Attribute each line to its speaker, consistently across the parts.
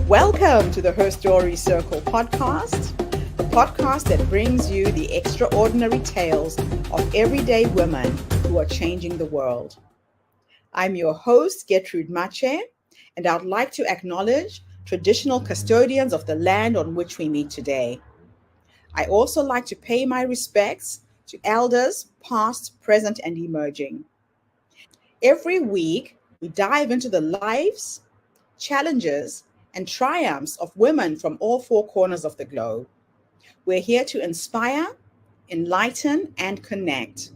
Speaker 1: Welcome to the Her Story Circle podcast, the podcast that brings you the extraordinary tales of everyday women who are changing the world. I'm your host, Gertrude Mache, and I'd like to acknowledge traditional custodians of the land on which we meet today. I also like to pay my respects to elders, past, present, and emerging. Every week, we dive into the lives, challenges, and triumphs of women from all four corners of the globe. We're here to inspire, enlighten, and connect,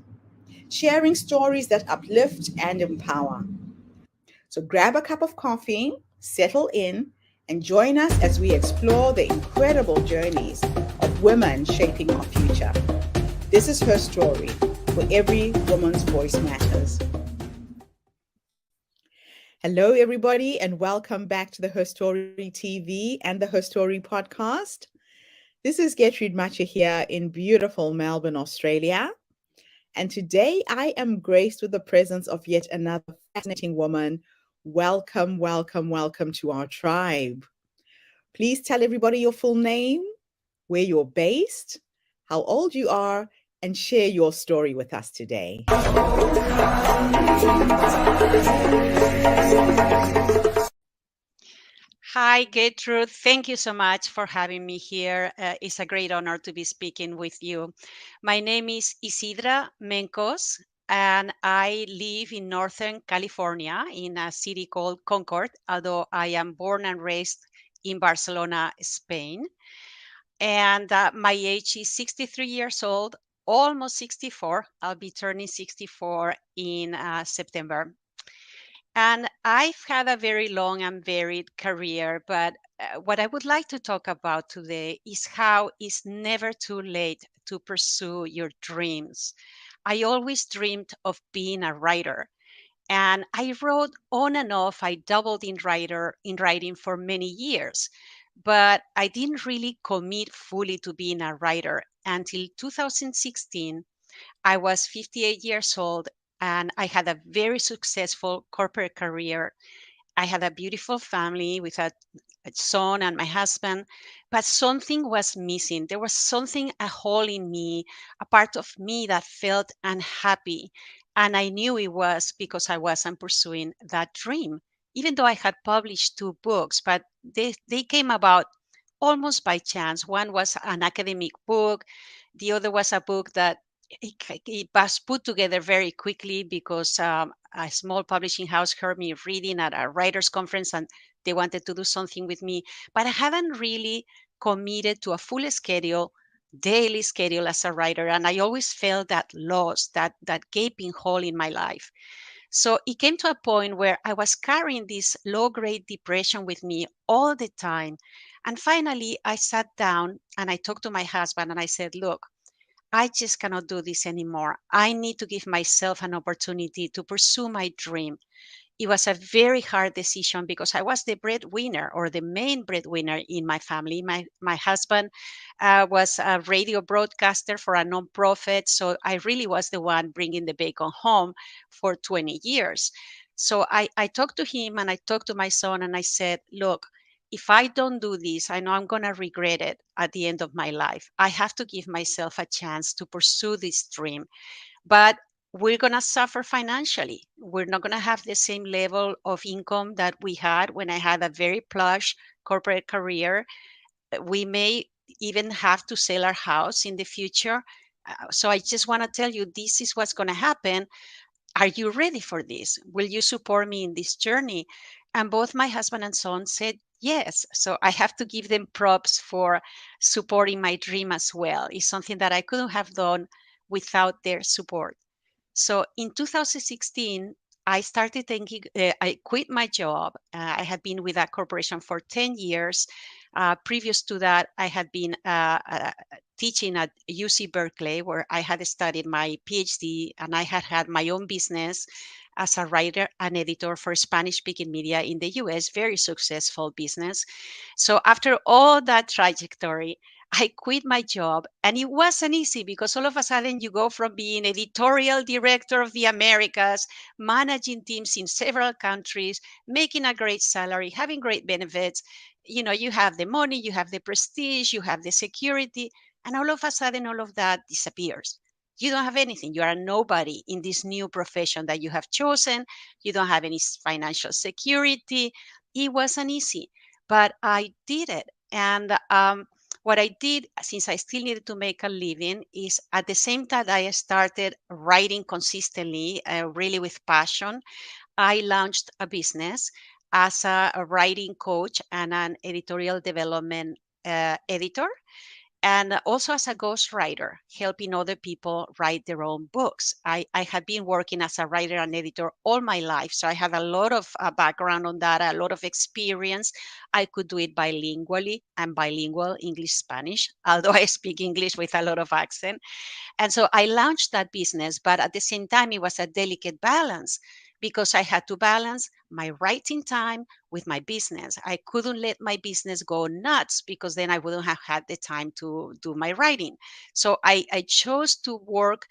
Speaker 1: sharing stories that uplift and empower. So grab a cup of coffee, settle in, and join us as we explore the incredible journeys of women shaping our future. This is Her Story, where every woman's voice matters. Hello, everybody, and welcome back to the Her Story TV and the Her Story podcast. This is Gertrude Mache here in beautiful Melbourne, Australia. And today I am graced with the presence of yet another fascinating woman. Welcome, welcome, welcome to our tribe. Please tell everybody your full name, where you're based, how old you are, and share your story with us today.
Speaker 2: Hi, Gertrude. Thank you so much for having me here. It's a great honor to be speaking with you. My name is Isidra Mencos, and I live in Northern California in a city called Concord, although I am born and raised in Barcelona, Spain. And my age is 63 years old, almost 64. I'll be turning 64 in September. And I've had a very long and varied career, but what I would like to talk about today is how it's never too late to pursue your dreams. I always dreamed of being a writer, and I wrote on and off. I doubled in writing for many years, but I didn't really commit fully to being a writer until 2016. I was 58 years old and I had a very successful corporate career. I had a beautiful family with a son and my husband, but something was missing. There was something, a hole in me, a part of me that felt unhappy. And I knew it was because I wasn't pursuing that dream, even though I had published two books, but they came about almost by chance. One was an academic book, the other was a book that it was put together very quickly because a small publishing house heard me reading at a writers conference and they wanted to do something with me, but I hadn't really committed to a full schedule, daily schedule as a writer, and I always felt that loss, that gaping hole in my life. So it came to a point where I was carrying this low grade depression with me all the time. And finally, I sat down and I talked to my husband and I said, look, I just cannot do this anymore. I need to give myself an opportunity to pursue my dream. It was a very hard decision because I was the breadwinner or the main breadwinner in my family. My husband was a radio broadcaster for a nonprofit. So I really was the one bringing the bacon home for 20 years. So I talked to him and I talked to my son and I said, look, if I don't do this, I know I'm going to regret it at the end of my life. I have to give myself a chance to pursue this dream. But we're going to suffer financially. We're not going to have the same level of income that we had when I had a very plush corporate career. We may even have to sell our house in the future. So I just want to tell you this is what's going to happen. Are you ready for this? Will you support me in this journey? And both my husband and son said yes. So I have to give them props for supporting my dream as well. It's something that I couldn't have done without their support. So in 2016, I started thinking, I quit my job. I had been with that corporation for 10 years. Previous to that, I had been teaching at UC Berkeley, where I had studied my PhD, and I had had my own business as a writer and editor for Spanish speaking media in the US, very successful business. So after all that trajectory, I quit my job, and it wasn't easy because all of a sudden you go from being editorial director of the Americas, managing teams in several countries, making a great salary, having great benefits. You have the money, you have the prestige, you have the security, and all of a sudden all of that disappears. You don't have anything. You are a nobody in this new profession that you have chosen. You don't have any financial security. It wasn't easy, but I did it. And what I did, since I still needed to make a living, is at the same time that I started writing consistently, really with passion, I launched a business as a writing coach and an editorial development editor, and also as a ghostwriter, helping other people write their own books. I had been working as a writer and editor all my life, so I had a lot of background on that, a lot of experience. I could do it bilingually. I'm bilingual, English, Spanish, although I speak English with a lot of accent. And so I launched that business, but at the same time, it was a delicate balance because I had to balance my writing time with my business. I couldn't let my business go nuts because then I wouldn't have had the time to do my writing. So I chose to work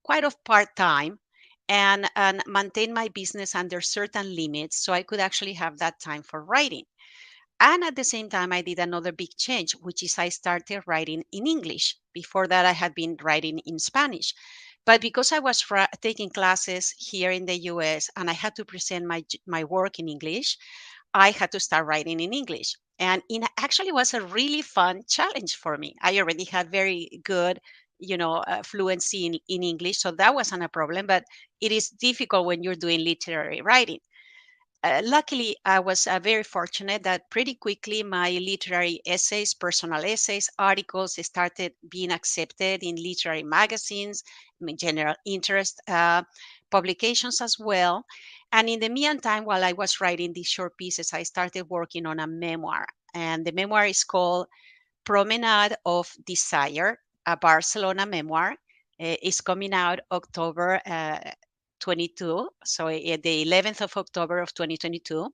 Speaker 2: quite of part time and maintain my business under certain limits so I could actually have that time for writing. And at the same time, I did another big change, which is I started writing in English. Before that, I had been writing in Spanish. But because I was taking classes here in the US and I had to present my work in English, I had to start writing in English. And it actually was a really fun challenge for me. I already had very good fluency in English, so that wasn't a problem. But it is difficult when you're doing literary writing. Luckily, I was very fortunate that pretty quickly my literary essays, personal essays, articles started being accepted in literary magazines, general interest publications as well. And in the meantime, while I was writing these short pieces, I started working on a memoir. And the memoir is called Promenade of Desire, a Barcelona memoir. It's coming out October 22, so the 11th of October of 2022.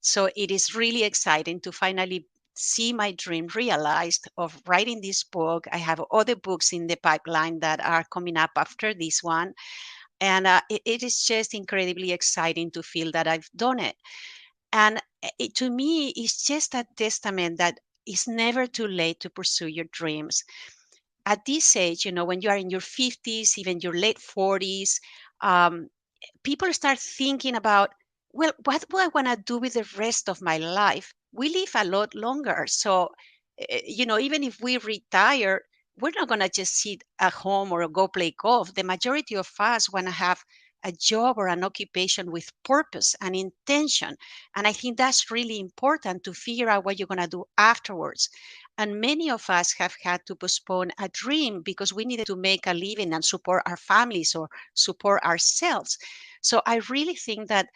Speaker 2: So it is really exciting to finally see my dream realized of writing this book. I have other books in the pipeline that are coming up after this one. And it is just incredibly exciting to feel that I've done it. And to me, it's just a testament that it's never too late to pursue your dreams. At this age, when you are in your 50s, even your late 40s, um, people start thinking about, well, what do I want to do with the rest of my life? We live a lot longer. So, even if we retire, we're not going to just sit at home or go play golf. The majority of us want to have a job or an occupation with purpose and intention. And I think that's really important to figure out what you're going to do afterwards. And many of us have had to postpone a dream because we needed to make a living and support our families or support ourselves. So I really think that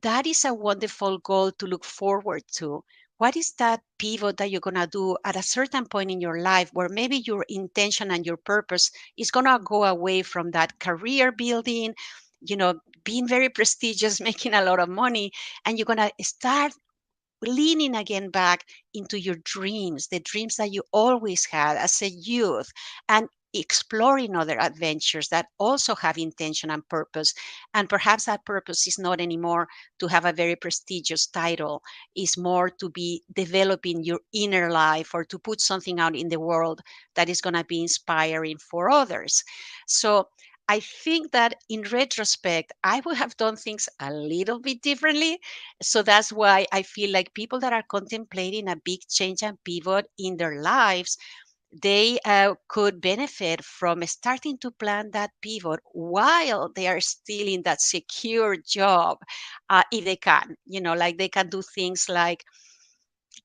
Speaker 2: that is a wonderful goal to look forward to. What is that pivot that you're going to do at a certain point in your life where maybe your intention and your purpose is going to go away from that career building, being very prestigious, making a lot of money, and you're going to start leaning again back into your dreams, the dreams that you always had as a youth, and exploring other adventures that also have intention and purpose. And perhaps that purpose is not anymore to have a very prestigious title, is more to be developing your inner life or to put something out in the world that is going to be inspiring for others. So I think that in retrospect, I would have done things a little bit differently. So that's why I feel like people that are contemplating a big change and pivot in their lives, they could benefit from starting to plan that pivot while they are still in that secure job, if they can. Like they can do things like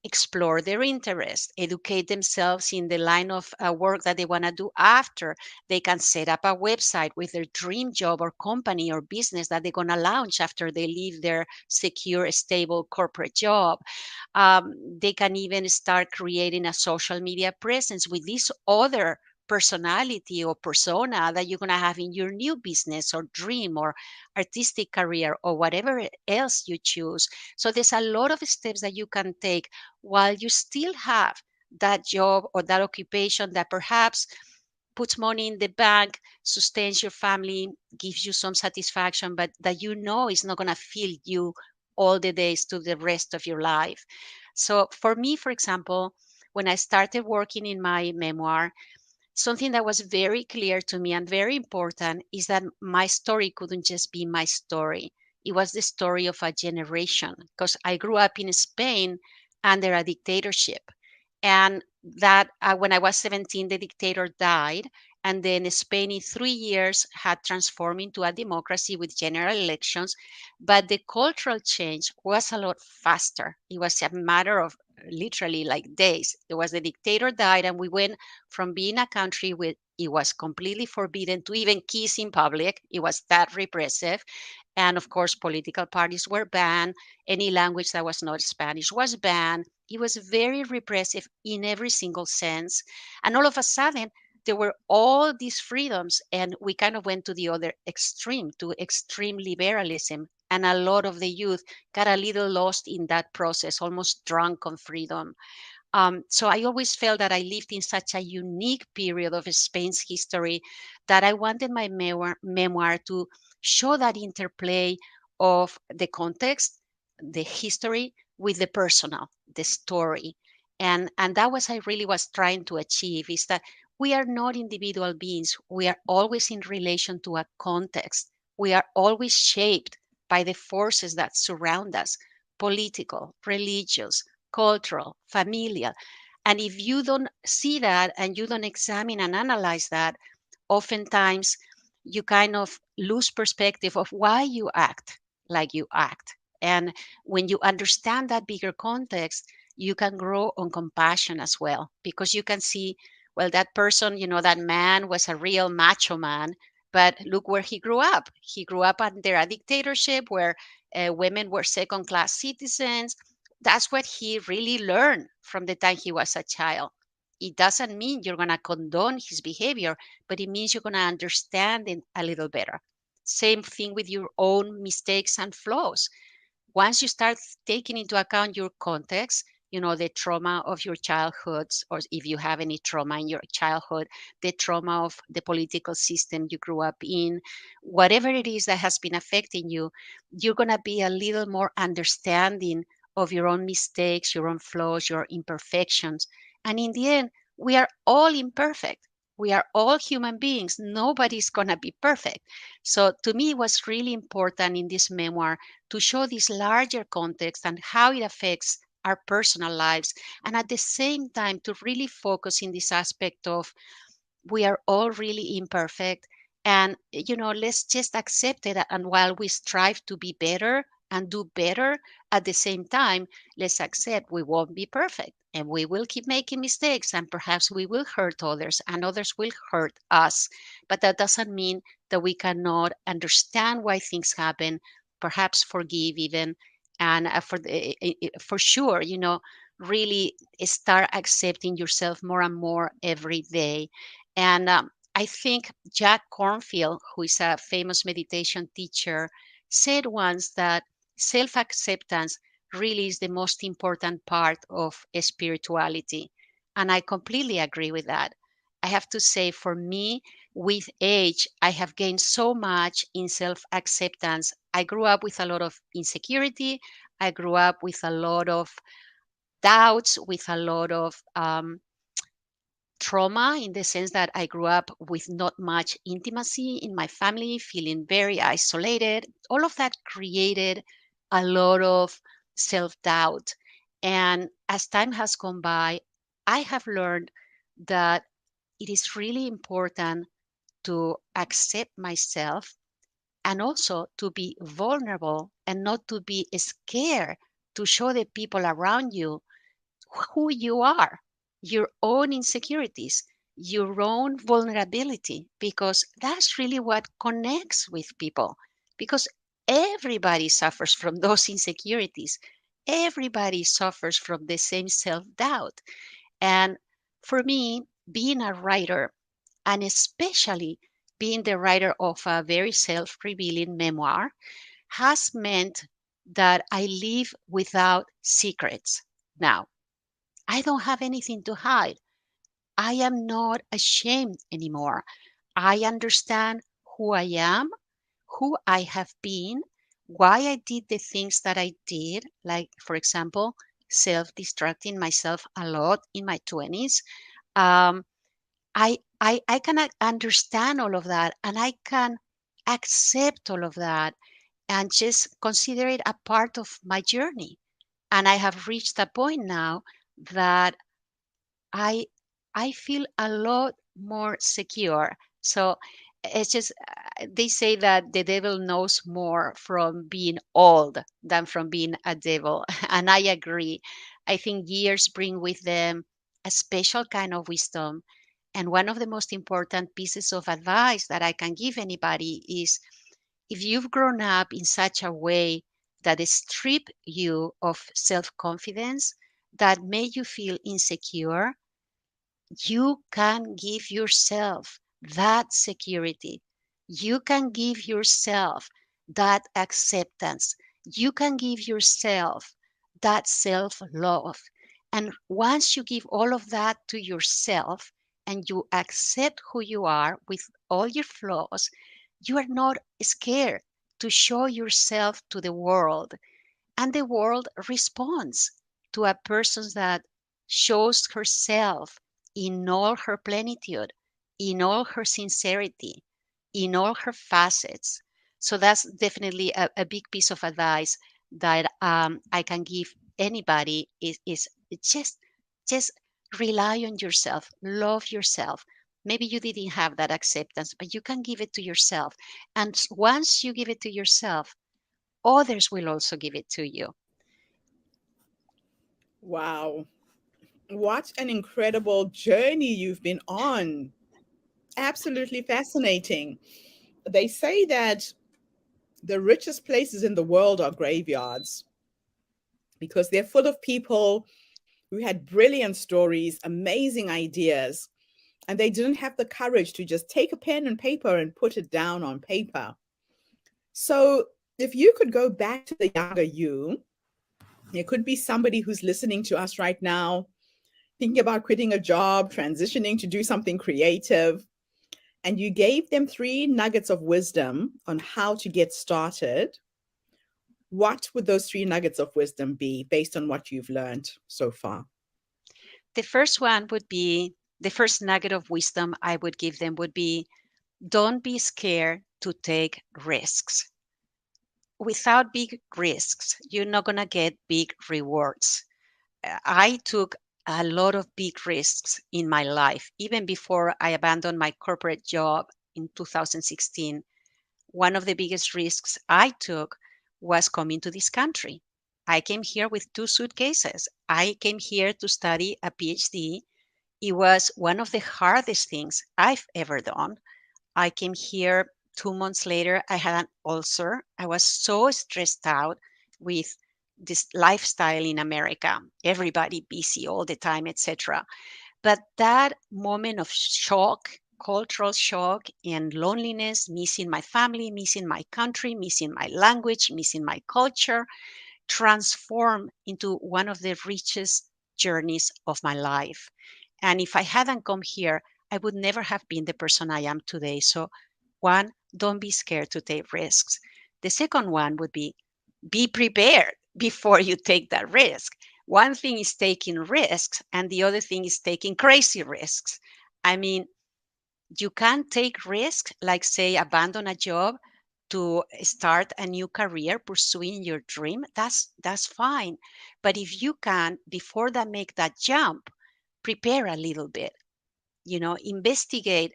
Speaker 2: explore their interest, educate themselves in the line of work that they want to do after. They can set up a website with their dream job or company or business that they're going to launch after they leave their secure, stable corporate job. They can even start creating a social media presence with this other personality or persona that you're going to have in your new business or dream or artistic career or whatever else you choose. So there's a lot of steps that you can take while you still have that job or that occupation that perhaps puts money in the bank, sustains your family, gives you some satisfaction, but that you know is not going to fill you all the days to the rest of your life. So for me, for example, when I started working in my memoir, something that was very clear to me and very important is that my story couldn't just be my story. It was the story of a generation because I grew up in Spain under a dictatorship. And that when I was 17, the dictator died. And then Spain in 3 years had transformed into a democracy with general elections. But the cultural change was a lot faster. It was a matter of literally like days. It was the dictator died, and we went from being a country where it was completely forbidden to even kiss in public. It was that repressive. And of course, political parties were banned. Any language that was not Spanish was banned. It was very repressive in every single sense. And all of a sudden, there were all these freedoms, and we kind of went to the other extreme, to extreme liberalism. And a lot of the youth got a little lost in that process, almost drunk on freedom. So I always felt that I lived in such a unique period of Spain's history that I wanted my memoir to show that interplay of the context, the history with the personal, the story. And that was I really was trying to achieve is that we are not individual beings. We are always in relation to a context. We are always shaped by the forces that surround us, political, religious, cultural, familial. And if you don't see that and you don't examine and analyze that, oftentimes you kind of lose perspective of why you act like you act. And when you understand that bigger context, you can grow on compassion as well, because you can see, well, that person, that man was a real macho man, but look where he grew up. He grew up under a dictatorship where women were second class citizens. That's what he really learned from the time he was a child. It doesn't mean you're going to condone his behavior, but it means you're going to understand it a little better. Same thing with your own mistakes and flaws. Once you start taking into account your context, the trauma of your childhoods, or if you have any trauma in your childhood, the trauma of the political system you grew up in, whatever it is that has been affecting you, you're going to be a little more understanding of your own mistakes, your own flaws, your imperfections. And in the end, we are all imperfect. We are all human beings. Nobody's going to be perfect. So to me, it was really important in this memoir to show this larger context and how it affects our personal lives. And at the same time, to really focus in this aspect of we are all really imperfect. And, let's just accept it. And while we strive to be better and do better, at the same time, let's accept we won't be perfect and we will keep making mistakes. And perhaps we will hurt others and others will hurt us. But that doesn't mean that we cannot understand why things happen, perhaps forgive even. And for sure, really start accepting yourself more and more every day. And I think Jack Cornfield, who is a famous meditation teacher, said once that self acceptance really is the most important part of spirituality. And I completely agree with that. I have to say, for me, with age, I have gained so much in self acceptance. I grew up with a lot of insecurity. I grew up with a lot of doubts, with a lot of trauma in the sense that I grew up with not much intimacy in my family, feeling very isolated. All of that created a lot of self doubt. And as time has gone by, I have learned that it is really important to accept myself and also to be vulnerable and not to be scared to show the people around you who you are, your own insecurities, your own vulnerability, because that's really what connects with people. Because everybody suffers from those insecurities, everybody suffers from the same self doubt. And for me, being a writer, and especially being the writer of a very self revealing memoir, has meant that I live without secrets now. I don't have anything to hide. I am not ashamed anymore. I understand who I am, who I have been, why I did the things that I did, like, for example, self destructing myself a lot in my 20s. Um, I can understand all of that, and I can accept all of that and just consider it a part of my journey. And I have reached a point now that I I feel a lot more secure. So it's just they say that the devil knows more from being old than from being a devil, and I agree. I think years bring with them a special kind of wisdom, and one of the most important pieces of advice that I can give anybody is, if you've grown up in such a way that strip you of self-confidence, that made you feel insecure, you can give yourself that security. You can give yourself that acceptance. You can give yourself that self love. And once you give all of that to yourself and you accept who you are with all your flaws, you are not scared to show yourself to the world, and the world responds to a person that shows herself in all her plenitude, in all her sincerity, in all her facets. So that's definitely a big piece of advice that I can give anybody is just rely on yourself, love yourself. Maybe you didn't have that acceptance, but you can give it to yourself. And once you give it to yourself, others will also give it to you.
Speaker 1: Wow. What an incredible journey you've been on. Absolutely fascinating. They say that the richest places in the world are graveyards because they're full of people who had brilliant stories, amazing ideas, and they didn't have the courage to just take a pen and paper and put it down on paper. So, if you could go back to the younger you, it could be somebody who's listening to us right now, thinking about quitting a job, transitioning to do something creative, and you gave them three nuggets of wisdom on how to get started, what would those three nuggets of wisdom be based on what you've learned so far?
Speaker 2: The first one would be the first nugget of wisdom I would give them would be, don't be scared to take risks. Without big risks, you're not going to get big rewards. I took a lot of big risks in my life, even before I abandoned my corporate job in 2016. One of the biggest risks I took was coming to this country. I came here with two suitcases. I came here to study a PhD. It was one of the hardest things I've ever done. I came here 2 months later. I had an ulcer. I was so stressed out with this lifestyle in America, everybody busy all the time, etc. But that moment of shock, cultural shock and loneliness, missing my family, missing my country, missing my language, missing my culture, transformed into one of the richest journeys of my life. And if I hadn't come here, I would never have been the person I am today. So, one, don't be scared to take risks. The second one would be prepared before you take that risk. One thing is taking risks, and the other thing is taking crazy risks. I mean, you can take risks, like, say, abandon a job to start a new career pursuing your dream. That's fine. But if you can, before that, make that jump, prepare a little bit, investigate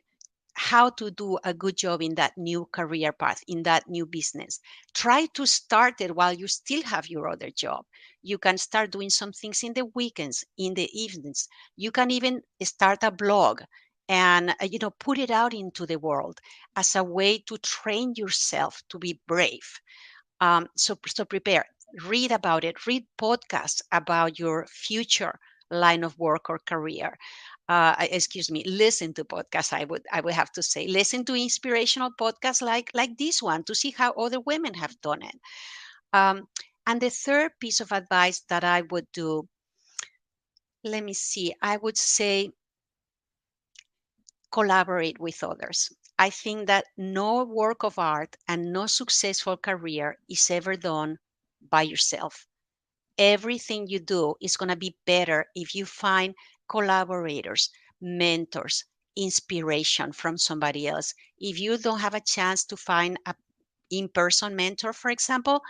Speaker 2: how to do a good job in that new career path, in that new business. Try to start it while you still have your other job. You can start doing some things in the weekends, in the evenings. You can even start a blog and put it out into the world as a way to train yourself to be brave. So prepare, read about it, read podcasts about your future line of work or career. Excuse me, listen to podcasts. I would have to say, listen to inspirational podcasts like this one to see how other women have done it. Um, and the third piece of advice that I would do, Let me see. I would say collaborate with others. I think that no work of art and no successful career is ever done by yourself. Everything you do is going to be better if you find collaborators, mentors, inspiration from somebody else. If you don't have a chance to find a in-person mentor, for example,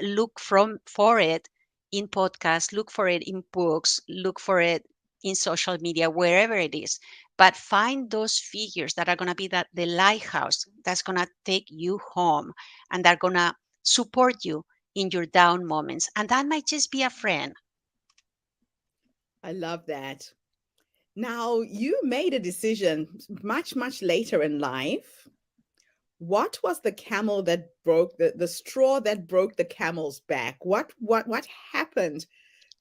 Speaker 2: look from for it in podcasts, look for it in books, look for it in social media, wherever it is. But find those figures that are going to be that the lighthouse that's going to take you home and that are going to support you in your down moments. And that might just be a friend.
Speaker 1: I love that. Now, you made a decision much, much later in life. What was the camel that broke the straw that broke the camel's back? What happened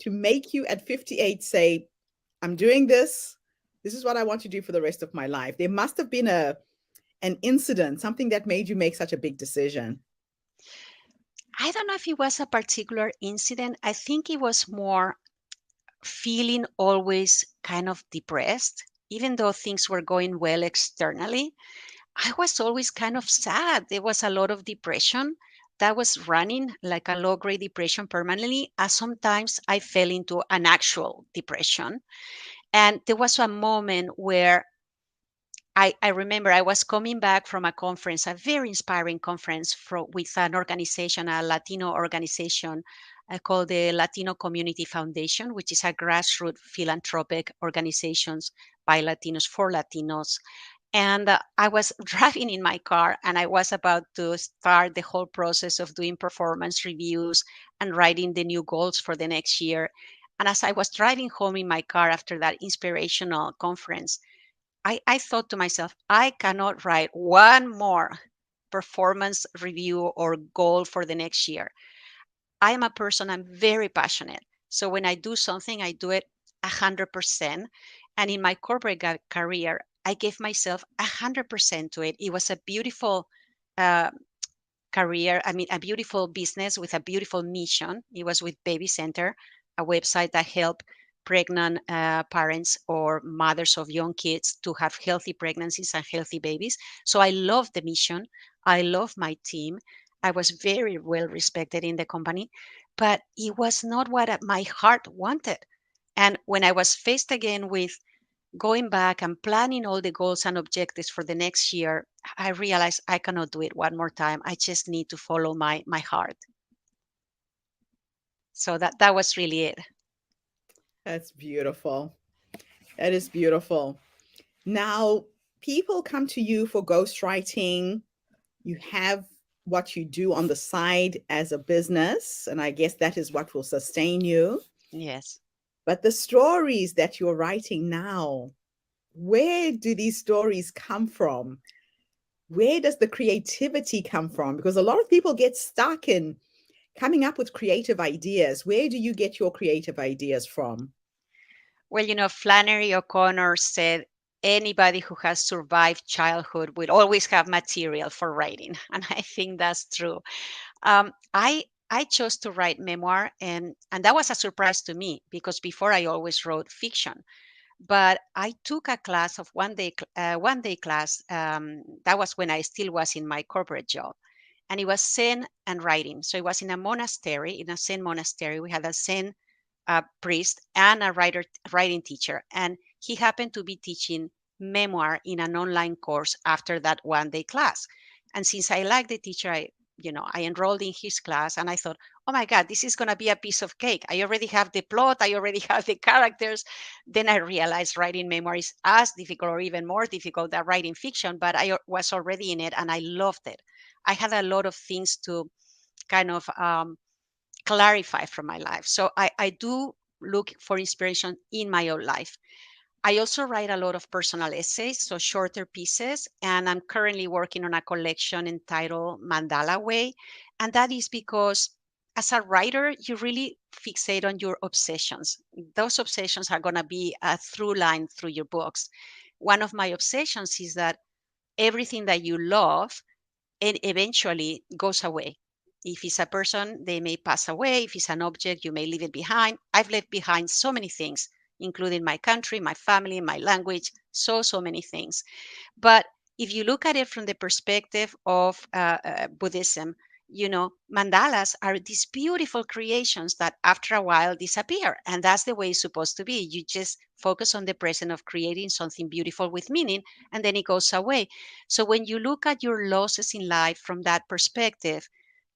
Speaker 1: to make you at 58 say, I'm doing this. This is what I want to do for the rest of my life. There must have been an incident, something that made you make such a big decision.
Speaker 2: I don't know if it was a particular incident. I think it was more feeling always kind of depressed, even though things were going well externally. I was always kind of sad. There was a lot of depression that was running like a low grade depression permanently. As sometimes I fell into an actual depression. And there was a moment where I remember I was coming back from a conference, a very inspiring conference with an organization, a Latino organization called the Latino Community Foundation, which is a grassroots philanthropic organizations by Latinos for Latinos. And I was driving in my car and I was about to start the whole process of doing performance reviews and writing the new goals for the next year. And as I was driving home in my car after that inspirational conference, I thought to myself, I cannot write one more performance review or goal for the next year. I am a person, I'm very passionate. So when I do something, I do it 100%. And in my corporate career, I gave myself 100% to it. It was a beautiful uh, career. I mean, a beautiful business with a beautiful mission. It was with Baby Center, a website that helped pregnant parents or mothers of young kids to have healthy pregnancies and healthy babies. So I love the mission. I love my team. I was very well respected in the company, but it was not what my heart wanted. And when I was faced again with going back and planning all the goals and objectives for the next year, I realized I cannot do it one more time. I just need to follow my heart. So that was really it.
Speaker 1: That's beautiful. That is beautiful. Now, people come to you for ghostwriting. You have what you do on the side as a business, and I guess that is what will sustain you.
Speaker 2: Yes.
Speaker 1: But the stories that you're writing now, where do these stories come from? Where does the creativity come from? Because a lot of people get stuck in coming up with creative ideas. Where do you get your creative ideas from?
Speaker 2: Well, Flannery O'Connor said anybody who has survived childhood will always have material for writing. And I think that's true. I chose to write memoir, and that was a surprise to me because before I always wrote fiction. But I took a class of one day class. That was when I still was in my corporate job, and it was Zen and writing. So it was in a monastery, in a Zen monastery. We had a Zen priest and a writing teacher, and he happened to be teaching memoir in an online course after that one day class. And since I liked the teacher, I enrolled in his class, and I thought, oh my God, this is going to be a piece of cake. I already have the plot, I already have the characters. Then I realized writing memoir is as difficult or even more difficult than writing fiction, but I was already in it and I loved it. I had a lot of things to kind of clarify from my life. So I do look for inspiration in my own life. I also write a lot of personal essays, so shorter pieces, and I'm currently working on a collection entitled Mandala Way. And that is because as a writer, you really fixate on your obsessions. Those obsessions are going to be a through line through your books. One of my obsessions is that everything that you love, it eventually goes away. If it's a person, they may pass away. If it's an object, you may leave it behind. I've left behind so many things, including my country, my family, my language, so many things. But if you look at it from the perspective of Buddhism, mandalas are these beautiful creations that after a while disappear. And that's the way it's supposed to be. You just focus on the present of creating something beautiful with meaning, and then it goes away. So when you look at your losses in life from that perspective,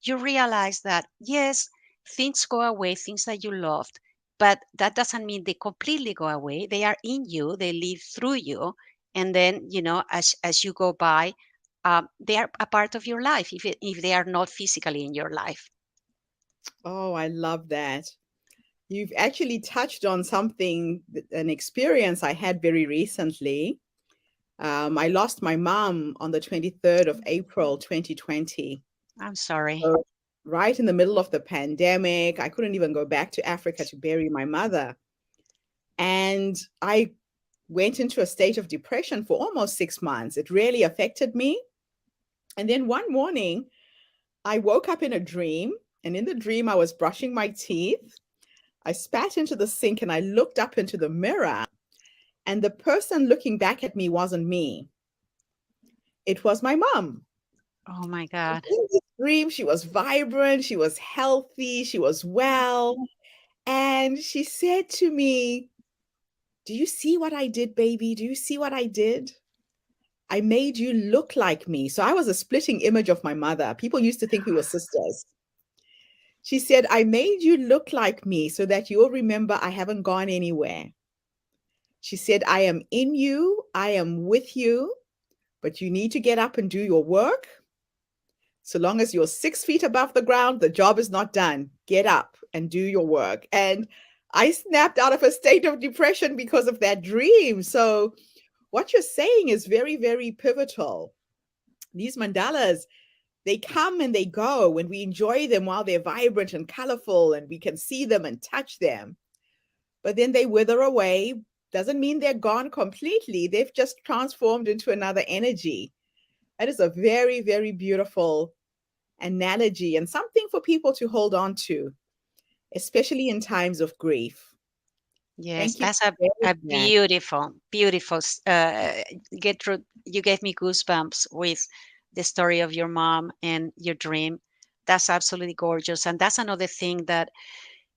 Speaker 2: you realize that, yes, things go away, things that you loved, but that doesn't mean they completely go away. They are in you, they live through you. And then, as you go by, they are a part of your life if they are not physically in your life.
Speaker 1: Oh, I love that. You've actually touched on something, an experience I had very recently. I lost my mom on the 23rd of April, 2020.
Speaker 2: I'm sorry.
Speaker 1: So right in the middle of the pandemic, I couldn't even go back to Africa to bury my mother. And I went into a state of depression for almost 6 months. It really affected me. And then one morning, I woke up in a dream. And in the dream, I was brushing my teeth. I spat into the sink and I looked up into the mirror. And the person looking back at me wasn't me, it was my mom.
Speaker 2: Oh my God.
Speaker 1: In this dream, she was vibrant, she was healthy, she was well. And she said to me, "Do you see what I did, baby? Do you see what I did? I made you look like me." So I was a splitting image of my mother. People used to think we were sisters. She said, "I made you look like me so that you'll remember I haven't gone anywhere." She said, "I am in you, I am with you, but you need to get up and do your work. So long as you're 6 feet above the ground, the job is not done. Get up and do your work." And I snapped out of a state of depression because of that dream. So, what you're saying is very, very pivotal. These mandalas, they come and they go when we enjoy them while they're vibrant and colorful and we can see them and touch them. But then they wither away. Doesn't mean they're gone completely. They've just transformed into another energy. That is a very, very beautiful analogy and something for people to hold on to, especially in times of grief.
Speaker 2: Yes,
Speaker 1: Thank you
Speaker 2: that's
Speaker 1: for
Speaker 2: a
Speaker 1: sharing that.
Speaker 2: beautiful, beautiful. Gertrude, you gave me goosebumps with the story of your mom and your dream. That's absolutely gorgeous. And that's another thing that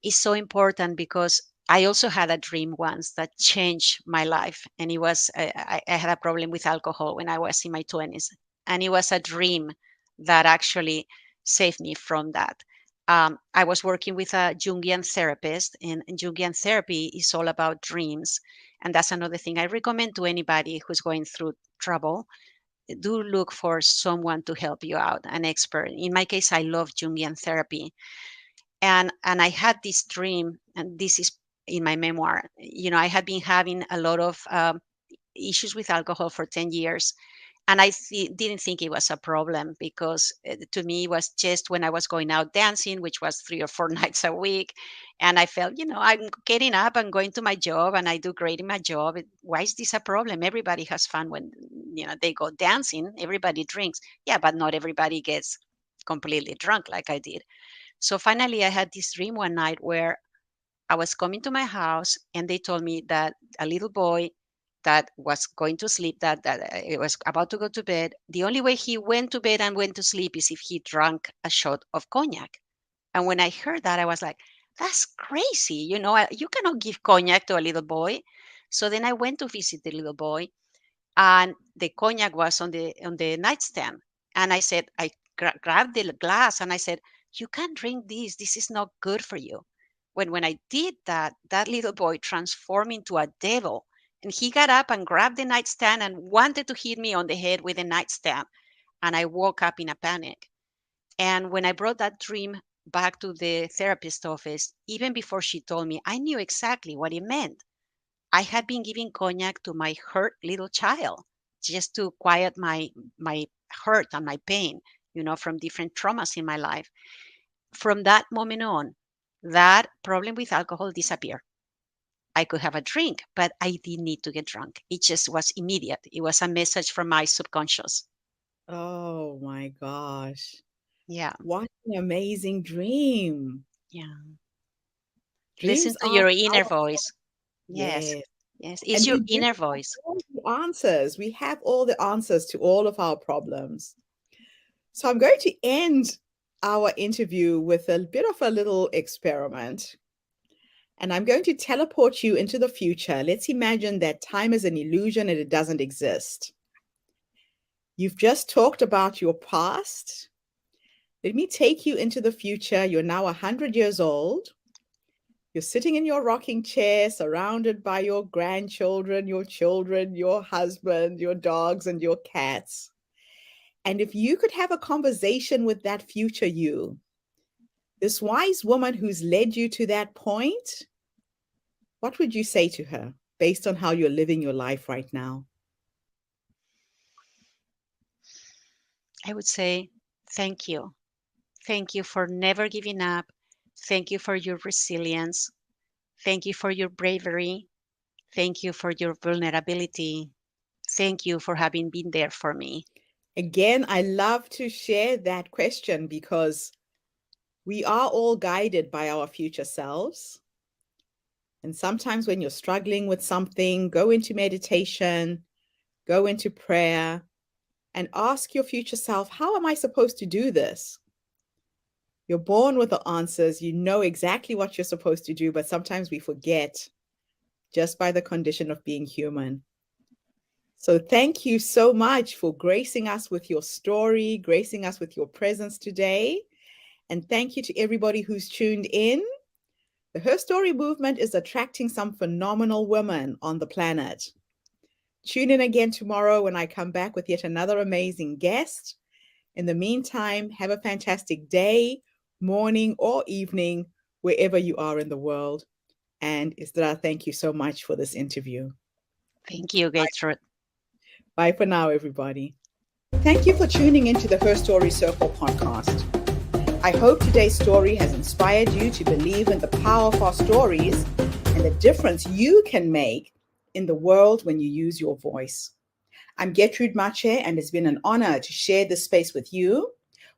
Speaker 2: is so important because I also had a dream once that changed my life. And it was, I had a problem with alcohol when I was in my 20s. And it was a dream that actually saved me from that. I was working with a Jungian therapist, and Jungian therapy is all about dreams. And that's another thing I recommend to anybody who's going through trouble. Do look for someone to help you out, an expert. In my case, I love Jungian therapy, and I had this dream, and this is in my memoir. I had been having a lot of issues with alcohol for 10 years, and I didn't think it was a problem because to me it was just when I was going out dancing, which was 3 or 4 nights a week, and I felt, I'm getting up and going to my job and I do great in my job. Why is this a problem? Everybody has fun when they go dancing, everybody drinks. Yeah, but not everybody gets completely drunk like I did. So finally, I had this dream one night where I was coming to my house and they told me that a little boy that was going to sleep, that it was about to go to bed, the only way he went to bed and went to sleep is if he drank a shot of cognac. And when I heard that, I was like, that's crazy. You cannot give cognac to a little boy. So then I went to visit the little boy, and the cognac was on the nightstand. And I said, I grabbed the glass and I said, "You can't drink this. This is not good for you." When I did that, that little boy transformed into a devil. And he got up and grabbed the nightstand and wanted to hit me on the head with the nightstand. And I woke up in a panic. And when I brought that dream back to the therapist office, even before she told me, I knew exactly what it meant. I had been giving cognac to my hurt little child just to quiet my hurt and my pain, from different traumas in my life. From that moment on, that problem with alcohol disappeared. I could have a drink, but I didn't need to get drunk. It just was immediate. It was a message from my subconscious.
Speaker 1: Oh my gosh.
Speaker 2: Yeah,
Speaker 1: What an amazing dream.
Speaker 2: yeah. Listen
Speaker 1: Dreams
Speaker 2: to
Speaker 1: are
Speaker 2: your inner
Speaker 1: powerful.
Speaker 2: voice. Yes.
Speaker 1: Yes.
Speaker 2: Yes.
Speaker 1: And
Speaker 2: It's your
Speaker 1: we do
Speaker 2: inner
Speaker 1: have
Speaker 2: voice.
Speaker 1: all the answers. We have all the answers to all of our problems. So I'm going to end our interview with a bit of a little experiment. And I'm going to teleport you into the future. Let's imagine that time is an illusion and it doesn't exist. You've just talked about your past. Let me take you into the future. You're now 100 years old. You're sitting in your rocking chair, surrounded by your grandchildren, your children, your husband, your dogs, and your cats. And if you could have a conversation with that future you, this wise woman who's led you to that point, what would you say to her based on how you're living your life right now?
Speaker 2: I would say thank you. Thank you for never giving up. Thank you for your resilience. Thank you for your bravery. Thank you for your vulnerability. Thank you for having been there for me.
Speaker 1: Again, I love to share that question because we are all guided by our future selves. And sometimes when you're struggling with something, go into meditation, go into prayer, and ask your future self, how am I supposed to do this? You're born with the answers. You know exactly what you're supposed to do, but sometimes we forget just by the condition of being human. So thank you so much for gracing us with your story, gracing us with your presence today. And thank you to everybody who's tuned in. The Her Story movement is attracting some phenomenal women on the planet. Tune in again tomorrow when I come back with yet another amazing guest. In the meantime, have a fantastic day, morning, or evening, wherever you are in the world. And Isidra, thank you so much for this interview.
Speaker 2: Thank you, Gertrude.
Speaker 1: Bye for now, everybody. Thank you for tuning into the Her Story Circle podcast. I hope today's story has inspired you to believe in the power of our stories and the difference you can make in the world when you use your voice. I'm Gertrude Mache, and it's been an honor to share this space with you,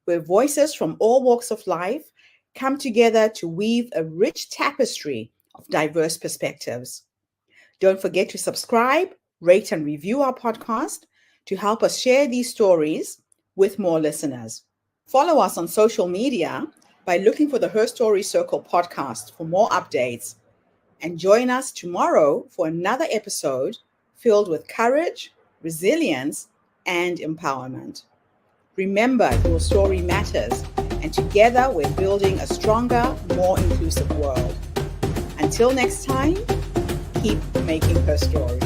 Speaker 1: where voices from all walks of life come together to weave a rich tapestry of diverse perspectives. Don't forget to subscribe, rate, and review our podcast to help us share these stories with more listeners. Follow us on social media by looking for the Her Story Circle podcast for more updates. And join us tomorrow for another episode filled with courage, resilience, and empowerment. Remember, your story matters, and together we're building a stronger, more inclusive world. Until next time, keep making her story.